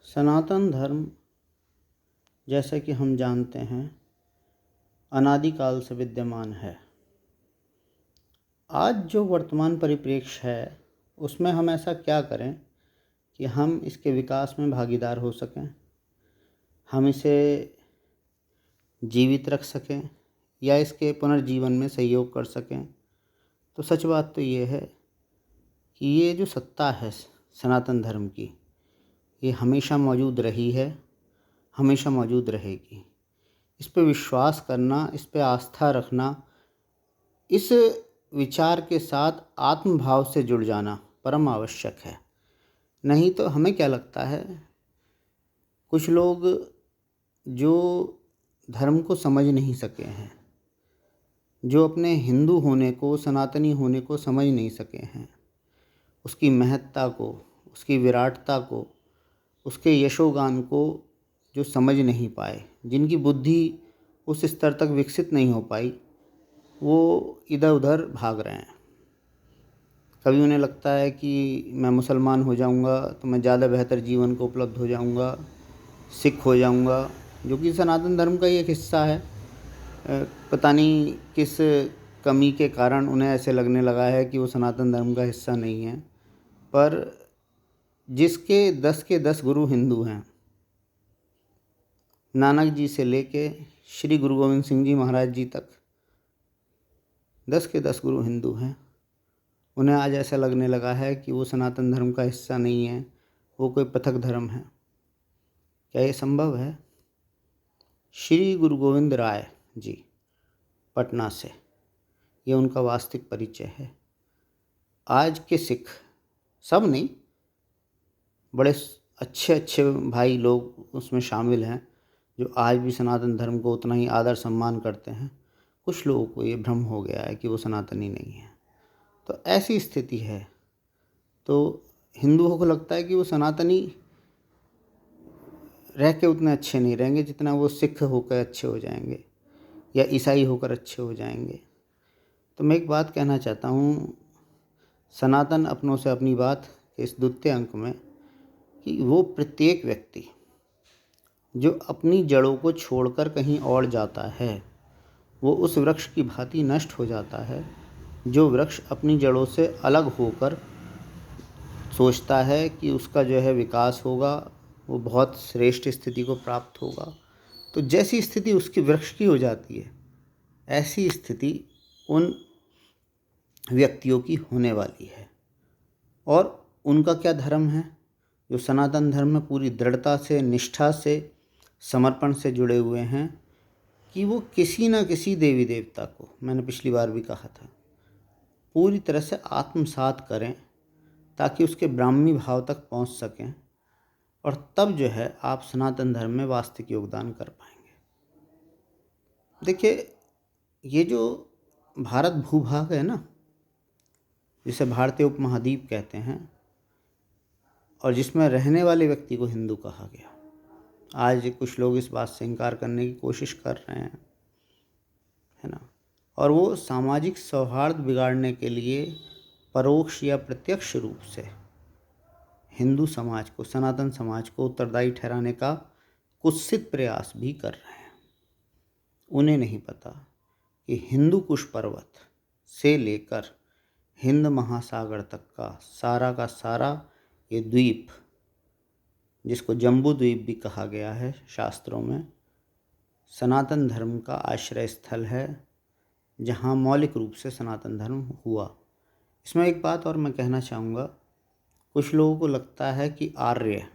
सनातन धर्म, जैसा कि हम जानते हैं, अनादिकाल से विद्यमान है। आज जो वर्तमान परिप्रेक्ष्य है उसमें हम ऐसा क्या करें कि हम इसके विकास में भागीदार हो सकें, हम इसे जीवित रख सकें या इसके पुनर्जीवन में सहयोग कर सकें। तो सच बात तो ये है कि ये जो सत्ता है सनातन धर्म की, ये हमेशा मौजूद रही है, हमेशा मौजूद रहेगी। इस पे विश्वास करना, इस पे आस्था रखना, इस विचार के साथ आत्मभाव से जुड़ जाना परम आवश्यक है। नहीं तो हमें क्या लगता है, कुछ लोग जो धर्म को समझ नहीं सके हैं, जो अपने हिंदू होने को, सनातनी होने को समझ नहीं सके हैं, उसकी महत्ता को, उसकी विराटता को, उसके यशोगान को जो समझ नहीं पाए, जिनकी बुद्धि उस स्तर तक विकसित नहीं हो पाई, वो इधर उधर भाग रहे हैं। कभी उन्हें लगता है कि मैं मुसलमान हो जाऊंगा तो मैं ज़्यादा बेहतर जीवन को उपलब्ध हो जाऊंगा, सिख हो जाऊंगा, जो कि सनातन धर्म का ही एक हिस्सा है। पता नहीं किस कमी के कारण उन्हें ऐसे लगने लगा है कि वो सनातन धर्म का हिस्सा नहीं है। पर जिसके 10 के 10 गुरु हिंदू हैं, नानक जी से लेके श्री गुरु गोविंद सिंह जी महाराज जी तक 10 के 10 गुरु हिंदू हैं, उन्हें आज ऐसा लगने लगा है कि वो सनातन धर्म का हिस्सा नहीं है, वो कोई पृथक धर्म है। क्या ये संभव है? श्री गुरु गोविंद राय जी, पटना से, ये उनका वास्तविक परिचय है। आज के सिख, सब नहीं, बड़े अच्छे अच्छे भाई लोग उसमें शामिल हैं जो आज भी सनातन धर्म को उतना ही आदर सम्मान करते हैं। कुछ लोगों को ये भ्रम हो गया है कि वो सनातनी नहीं है। तो ऐसी स्थिति है, तो हिंदुओं को लगता है कि वो सनातनी रह के उतने अच्छे नहीं रहेंगे जितना वो सिख होकर अच्छे हो जाएंगे या ईसाई होकर अच्छे हो जाएंगे। तो मैं एक बात कहना चाहता हूँ सनातन अपनों से अपनी बात के इस द्वितीय अंक में, कि वो प्रत्येक व्यक्ति जो अपनी जड़ों को छोड़कर कहीं और जाता है, वो उस वृक्ष की भांति नष्ट हो जाता है जो वृक्ष अपनी जड़ों से अलग होकर सोचता है कि उसका जो है विकास होगा, वो बहुत श्रेष्ठ स्थिति को प्राप्त होगा। तो जैसी स्थिति उसकी वृक्ष की हो जाती है, ऐसी स्थिति उन व्यक्तियों की होने वाली है। और उनका क्या धर्म है? जो सनातन धर्म में पूरी दृढ़ता से, निष्ठा से, समर्पण से जुड़े हुए हैं, कि वो किसी न किसी देवी देवता को, मैंने पिछली बार भी कहा था, पूरी तरह से आत्मसात करें ताकि उसके ब्राह्मी भाव तक पहुंच सकें, और तब जो है आप सनातन धर्म में वास्तविक योगदान कर पाएंगे। देखिए, ये जो भारत भूभाग है ना, जिसे भारतीय उपमहाद्वीप कहते हैं, और जिसमें रहने वाले व्यक्ति को हिंदू कहा गया, आज कुछ लोग इस बात से इनकार करने की कोशिश कर रहे हैं, है ना। और वो सामाजिक सौहार्द बिगाड़ने के लिए परोक्ष या प्रत्यक्ष रूप से हिंदू समाज को, सनातन समाज को उत्तरदायी ठहराने का कुत्सित प्रयास भी कर रहे हैं। उन्हें नहीं पता कि हिंदू कुश पर्वत से लेकर हिंद महासागर तक का सारा ये द्वीप, जिसको जम्बू द्वीप भी कहा गया है शास्त्रों में, सनातन धर्म का आश्रय स्थल है, जहाँ मौलिक रूप से सनातन धर्म हुआ। इसमें एक बात और मैं कहना चाहूँगा, कुछ लोगों को लगता है कि आर्य,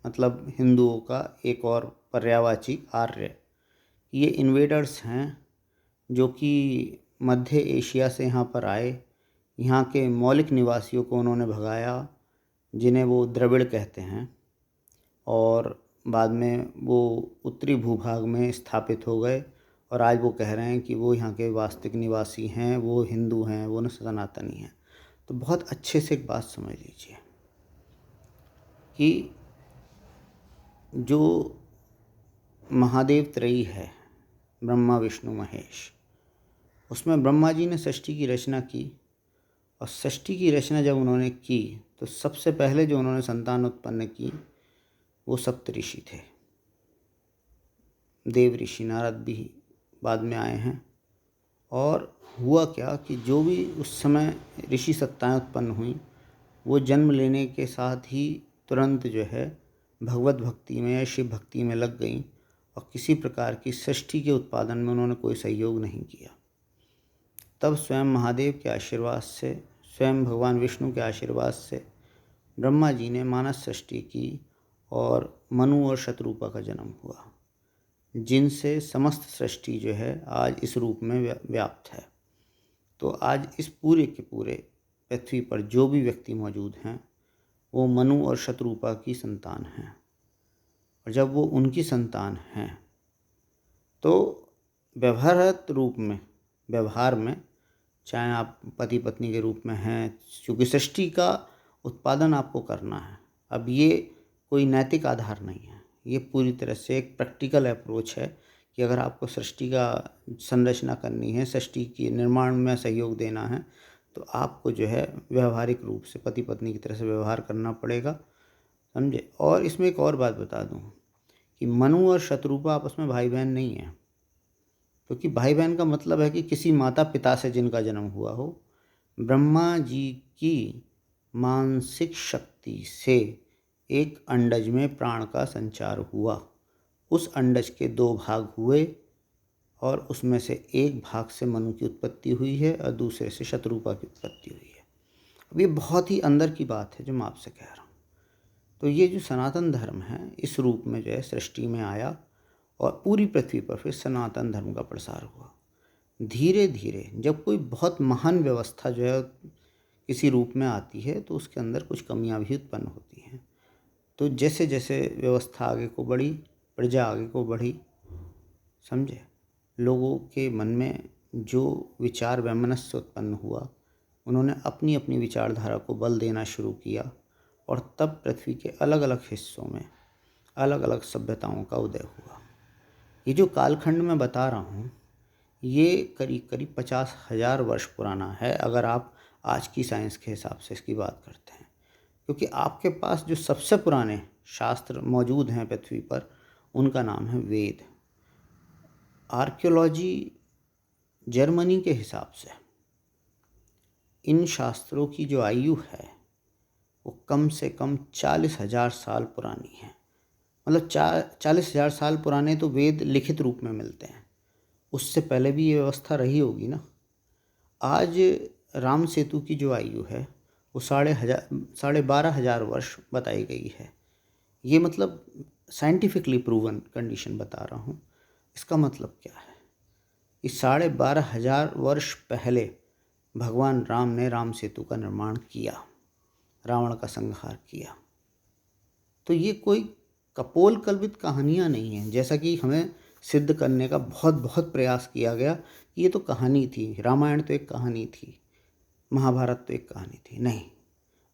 मतलब हिंदुओं का एक और पर्यायवाची आर्य, ये इन्वेडर्स हैं जो कि मध्य एशिया से यहाँ पर आए, यहाँ के मौलिक निवासियों को उन्होंने भगाया, जिन्हें वो द्रविड़ कहते हैं, और बाद में वो उत्तरी भूभाग में स्थापित हो गए, और आज वो कह रहे हैं कि वो यहाँ के वास्तविक निवासी हैं, वो हिंदू हैं, वो न सनातनी हैं। तो बहुत अच्छे से एक बात समझ लीजिए कि जो महादेव त्रयी है, ब्रह्मा विष्णु महेश, उसमें ब्रह्मा जी ने सृष्टि की रचना की, और सृष्टि की रचना जब उन्होंने की तो सबसे पहले जो उन्होंने संतान उत्पन्न की वो सप्तऋषि थे। देव ऋषि नारद भी बाद में आए हैं। और हुआ क्या कि जो भी उस समय ऋषि सत्ताएं उत्पन्न हुई, वो जन्म लेने के साथ ही तुरंत जो है भगवत भक्ति में या शिव भक्ति में लग गई, और किसी प्रकार की सृष्टि के उत्पादन में उन्होंने कोई सहयोग नहीं किया। तब स्वयं महादेव के आशीर्वाद से, स्वयं भगवान विष्णु के आशीर्वाद से ब्रह्मा जी ने मानस सृष्टि की, और मनु और शतरूपा का जन्म हुआ, जिनसे समस्त सृष्टि जो है आज इस रूप में व्याप्त है। तो आज इस पूरे के पूरे पृथ्वी पर जो भी व्यक्ति मौजूद हैं, वो मनु और शतरूपा की संतान हैं। और जब वो उनकी संतान हैं, तो व्यवहारत रूप में, व्यवहार में, चाहे आप पति पत्नी के रूप में हैं, क्योंकि सृष्टि का उत्पादन आपको करना है। अब ये कोई नैतिक आधार नहीं है, ये पूरी तरह से एक प्रैक्टिकल अप्रोच है कि अगर आपको सृष्टि का संरचना करनी है, सृष्टि के निर्माण में सहयोग देना है, तो आपको जो है व्यवहारिक रूप से पति पत्नी की तरह से व्यवहार करना पड़ेगा, समझे। और इसमें एक और बात बता दूं कि मनु और शतरूपा आपस में भाई बहन नहीं है, क्योंकि भाई बहन का मतलब है कि किसी माता पिता से जिनका जन्म हुआ हो। ब्रह्मा जी की मानसिक शक्ति से एक अंडज में प्राण का संचार हुआ, उस अंडज के 2 भाग हुए, और उसमें से एक भाग से मनु की उत्पत्ति हुई है और दूसरे से शतरूपा की उत्पत्ति हुई है। अब ये बहुत ही अंदर की बात है जो मैं आपसे कह रहा हूँ। तो ये जो सनातन धर्म है, इस रूप में जो है सृष्टि में आया, और पूरी पृथ्वी पर फिर सनातन धर्म का प्रसार हुआ। धीरे धीरे जब कोई बहुत महान व्यवस्था जो है किसी रूप में आती है, तो उसके अंदर कुछ कमियां भी उत्पन्न होती हैं। तो जैसे जैसे व्यवस्था आगे को बढ़ी, प्रजा आगे को बढ़ी, समझे, लोगों के मन में जो विचार वैमनस्य उत्पन्न हुआ, उन्होंने अपनी अपनी विचारधारा को बल देना शुरू किया, और तब पृथ्वी के अलग अलग हिस्सों में अलग अलग सभ्यताओं का उदय हुआ। ये जो कालखंड मैं बता रहा हूँ, ये करीब करीब 50,000 वर्ष पुराना है, अगर आप आज की साइंस के हिसाब से इसकी बात करते हैं। क्योंकि आपके पास जो सबसे पुराने शास्त्र मौजूद हैं पृथ्वी पर, उनका नाम है वेद। आर्कियोलॉजी जर्मनी के हिसाब से इन शास्त्रों की जो आयु है वो कम से कम 40,000 साल पुरानी है। मतलब 40,000 साल पुराने तो वेद लिखित रूप में मिलते हैं, उससे पहले भी ये व्यवस्था रही होगी ना। आज राम सेतु की जो आयु है वो 12,500 वर्ष बताई गई है। ये मतलब साइंटिफिकली प्रूवन कंडीशन बता रहा हूँ। इसका मतलब क्या है? इस 12,500 वर्ष पहले भगवान राम ने राम सेतु का निर्माण किया, रावण का संहार किया। तो ये कोई कपोल कल्पित कहानियाँ नहीं हैं, जैसा कि हमें सिद्ध करने का बहुत बहुत प्रयास किया गया कि ये तो कहानी थी, रामायण तो एक कहानी थी, महाभारत तो एक कहानी थी। नहीं,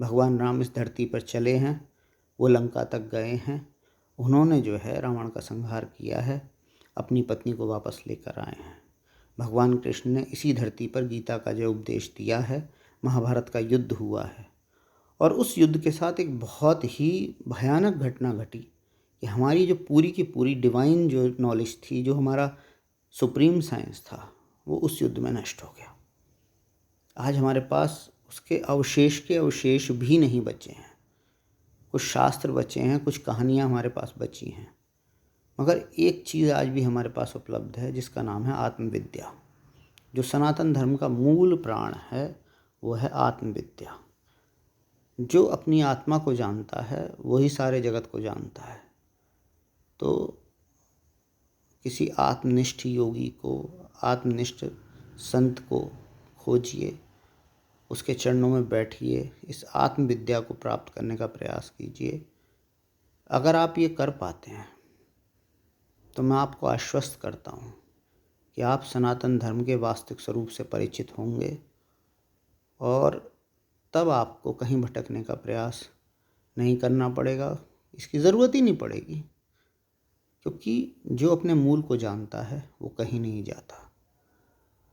भगवान राम इस धरती पर चले हैं, वो लंका तक गए हैं, उन्होंने जो है रावण का संहार किया है, अपनी पत्नी को वापस लेकर आए हैं। भगवान कृष्ण ने इसी धरती पर गीता का जो उपदेश दिया है, महाभारत का युद्ध हुआ है, और उस युद्ध के साथ एक बहुत ही भयानक घटना घटी कि हमारी जो पूरी की पूरी डिवाइन जो नॉलेज थी, जो हमारा सुप्रीम साइंस था, वो उस युद्ध में नष्ट हो गया। आज हमारे पास उसके अवशेष के अवशेष भी नहीं बचे हैं। कुछ शास्त्र बचे हैं, कुछ कहानियाँ हमारे पास बची हैं, मगर एक चीज़ आज भी हमारे पास उपलब्ध है जिसका नाम है आत्मविद्या। जो सनातन धर्म का मूल प्राण है वो है आत्मविद्या। जो अपनी आत्मा को जानता है वही सारे जगत को जानता है। तो किसी आत्मनिष्ठ योगी को, आत्मनिष्ठ संत को खोजिए, उसके चरणों में बैठिए, इस आत्मविद्या को प्राप्त करने का प्रयास कीजिए। अगर आप ये कर पाते हैं तो मैं आपको आश्वस्त करता हूँ कि आप सनातन धर्म के वास्तविक स्वरूप से परिचित होंगे, और तब आपको कहीं भटकने का प्रयास नहीं करना पड़ेगा, इसकी ज़रूरत ही नहीं पड़ेगी। क्योंकि जो अपने मूल को जानता है वो कहीं नहीं जाता,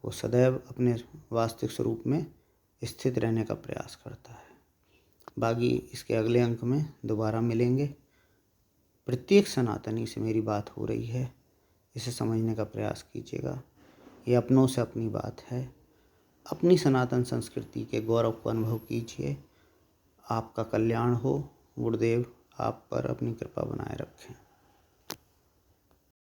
वो सदैव अपने वास्तविक स्वरूप में स्थित रहने का प्रयास करता है। बाकी इसके अगले अंक में दोबारा मिलेंगे। प्रत्येक सनातनी से मेरी बात हो रही है, इसे समझने का प्रयास कीजिएगा। ये अपनों से अपनी बात है। अपनी सनातन संस्कृति के गौरव को अनुभव कीजिए। आपका कल्याण हो। गुरुदेव आप पर अपनी कृपा बनाए रखें।